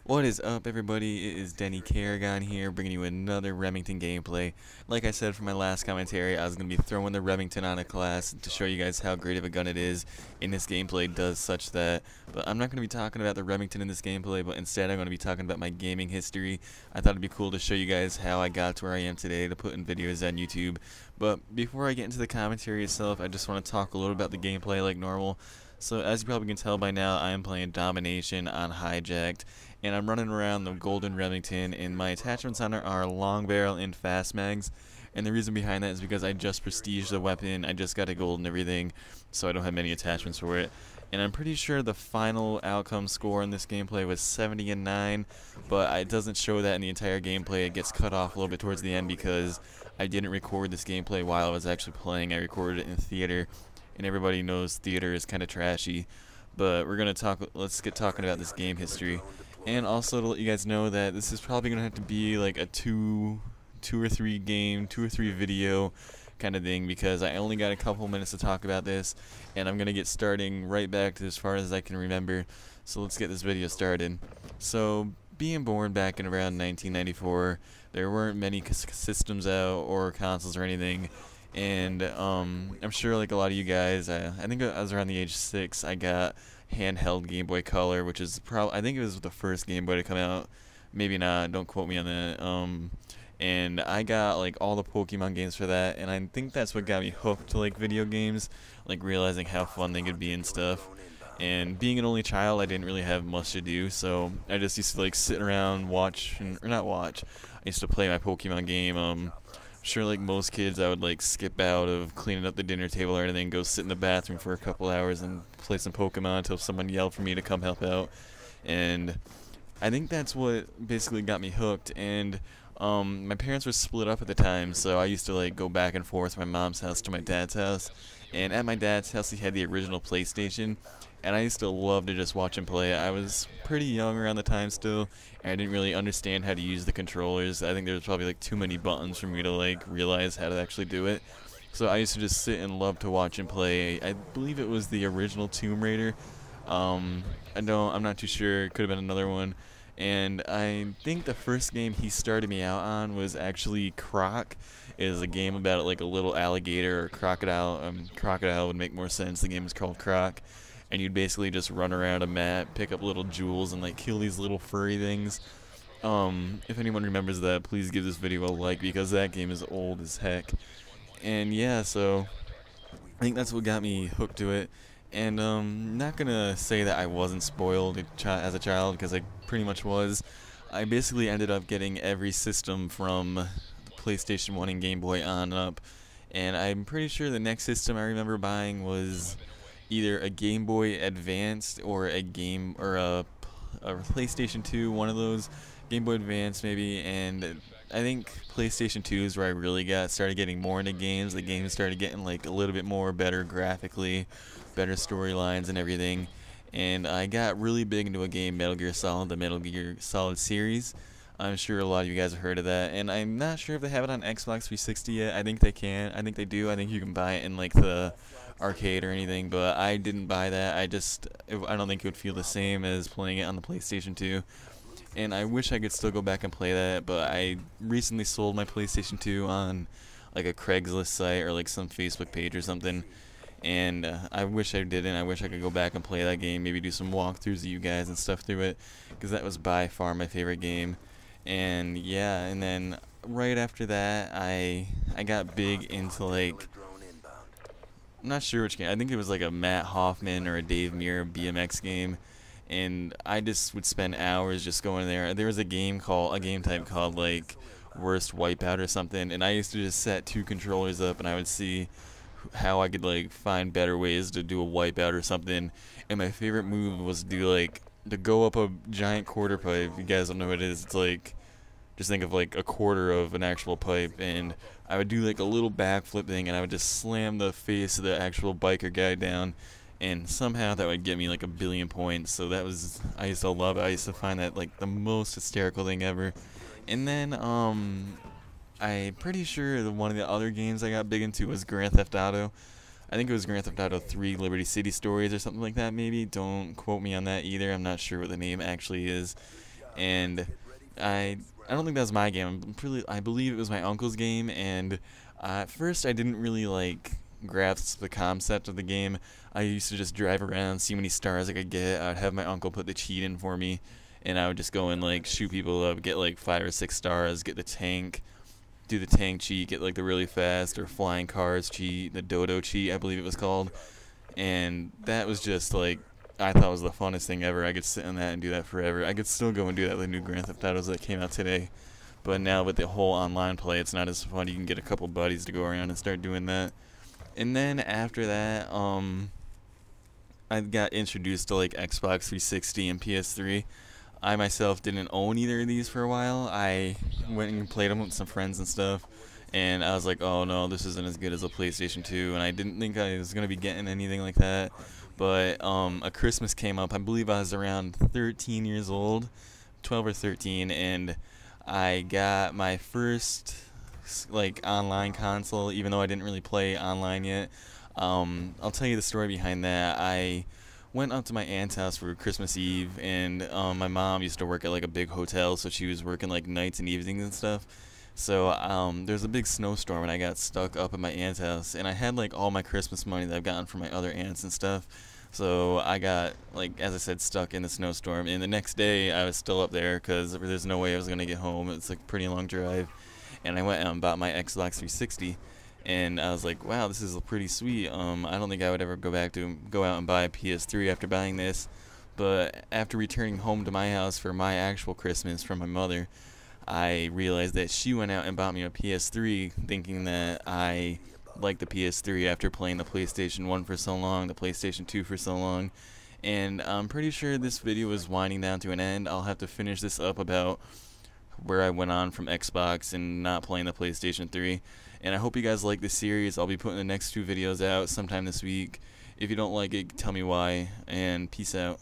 What is up, everybody? It is Denny Carrigan here, bringing you another Remington gameplay. Like I said from my last commentary, I was going to be throwing the Remington on a class to show you guys how great of a gun it is, and this gameplay does such that. But I'm not going to be talking about the Remington in this gameplay, but instead I'm going to be talking about my gaming history. I thought it'd be cool to show you guys how I got to where I am today to put in videos on YouTube. But before I get into the commentary itself, I just want to talk a little about the gameplay like normal. So as you probably can tell by now, I am playing Domination on Hijacked, and I'm running around the Golden Remington, and my attachments on it are long barrel and fast mags. And the reason behind that is because I just prestiged the weapon, I just got a gold and everything, so I don't have many attachments for it. And I'm pretty sure the final outcome score in this gameplay was 70 and 9, but it doesn't show that in the entire gameplay. It gets cut off a little bit towards the end because I didn't record this gameplay while I was actually playing. I recorded it in theater, and everybody knows theater is kind of trashy. But we're gonna let's get talking about this game history. And also to let you guys know that this is probably going to have to be like a two or three video kind of thing, because I only got a couple minutes to talk about this, and I'm going to get starting right back to as far as I can remember. So let's get this video started. So being born back in around 1994, there weren't many systems out or consoles or anything. And I'm sure like a lot of you guys, I think I was around the age 6, I got handheld Game Boy Color, which is I think it was the first Game Boy to come out. Maybe not, don't quote me on that. And I got like all the Pokemon games for that, and I think that's what got me hooked to like video games, like realizing how fun they could be and stuff. And being an only child, I didn't really have much to do, so I just used to like sit around, or not watch, I used to play my Pokemon game. Sure, like most kids, I would like skip out of cleaning up the dinner table or anything, go sit in the bathroom for a couple hours and play some Pokemon until someone yelled for me to come help out. And I think that's what basically got me hooked. And my parents were split up at the time, so I used to like go back and forth from my mom's house to my dad's house. And at my dad's house, he had the original PlayStation, and I used to love to just watch him play. I was pretty young around the time still, and I didn't really understand how to use the controllers. I think there was probably like too many buttons for me to like realize how to actually do it. So I used to just sit and love to watch him play. I believe it was the original Tomb Raider. I'm not too sure. It could have been another one. And I think the first game he started me out on was actually Croc. It is a game about like a little alligator or crocodile. Crocodile would make more sense. The game is called Croc, and you'd basically just run around a map, pick up little jewels, and like kill these little furry things. If anyone remembers that, please give this video a like, because that game is old as heck. And yeah, so I think that's what got me hooked to it. And not gonna say that I wasn't spoiled as a child, because I pretty much was. I basically ended up getting every system from the PlayStation 1 and Game Boy on up, and I'm pretty sure the next system I remember buying was either a Game Boy Advanced or a PlayStation 2, one of those. Game Boy Advance maybe. And I think PlayStation 2 is where I really started getting more into games. The games started getting like a little bit more better graphically, better storylines and everything. And I got really big into a game, Metal Gear Solid, the Metal Gear Solid series. I'm sure a lot of you guys have heard of that, and I'm not sure if they have it on Xbox 360 yet. I think they can. I think they do. I think you can buy it in like the arcade or anything, but I didn't buy that. I don't think it would feel the same as playing it on the PlayStation 2. And I wish I could still go back and play that, but I recently sold my PlayStation 2 on like a Craigslist site or like some Facebook page or something. And I wish I didn't. I wish I could go back and play that game, maybe do some walkthroughs of you guys and stuff through it, because that was by far my favorite game. And yeah, and then right after that, I got big into like, I'm not sure which game. I think it was like a Matt Hoffman or a Dave Mirra BMX game, and I just would spend hours just going there. There was a game type called like Worst Wipeout or something, and I used to just set 2 controllers up, and I would see how I could like find better ways to do a wipeout or something. And my favorite move was to go up a giant quarter pipe. If you guys don't know what it is, it's like, just think of like a quarter of an actual pipe, and I would do like a little backflip thing, and I would just slam the face of the actual biker guy down, and somehow that would get me like 1,000,000,000 points. So I used to love it. I used to find that like the most hysterical thing ever. And then I'm pretty sure that one of the other games I got big into was Grand Theft Auto. I think it was Grand Theft Auto 3 Liberty City Stories or something like that maybe. Don't quote me on that either. I'm not sure what the name actually is. and I I don't think that was my game. I believe it was my uncle's game, and at first I didn't really like grasp the concept of the game. I used to just drive around, see how many stars I could get. I'd have my uncle put the cheat in for me, and I would just go and like shoot people up, get like 5 or 6 stars, get the tank, do the tank cheat, get like the really fast or flying cars cheat, the dodo cheat, I believe it was called. And that was just like, I thought it was the funnest thing ever. I could sit on that and do that forever. I could still go and do that with new Grand Theft Autos that came out today. But now with the whole online play, it's not as fun. You can get a couple buddies to go around and start doing that. And then after that, I got introduced to like Xbox 360 and PS3. I myself didn't own either of these for a while. I went and played them with some friends and stuff, and I was like, oh no, this isn't as good as a PlayStation 2, and I didn't think I was going to be getting anything like that. But a Christmas came up. I believe I was around 13 years old, 12 or 13, and I got my first like online console, even though I didn't really play online yet. I'll tell you the story behind that. I went up to my aunt's house for Christmas Eve, and my mom used to work at like a big hotel, so she was working like nights and evenings and stuff. So there was a big snowstorm, and I got stuck up at my aunt's house, and I had like all my Christmas money that I've gotten from my other aunts and stuff. So I got, like, as I said, stuck in the snowstorm, and the next day I was still up there because there's no way I was going to get home. It's like a pretty long drive, and I went and bought my Xbox 360. And I was like, wow, this is pretty sweet. I don't think I would ever go out and buy a PS3 after buying this. But after returning home to my house for my actual Christmas from my mother, I realized that she went out and bought me a PS3, thinking that I liked the PS3 after playing the PlayStation 1 for so long, the PlayStation 2 for so long. And I'm pretty sure this video is winding down to an end. I'll have to finish this up about where I went on from Xbox and not playing the PlayStation 3. And I hope you guys like this series. I'll be putting the next 2 videos out sometime this week. If you don't like it, tell me why, and peace out.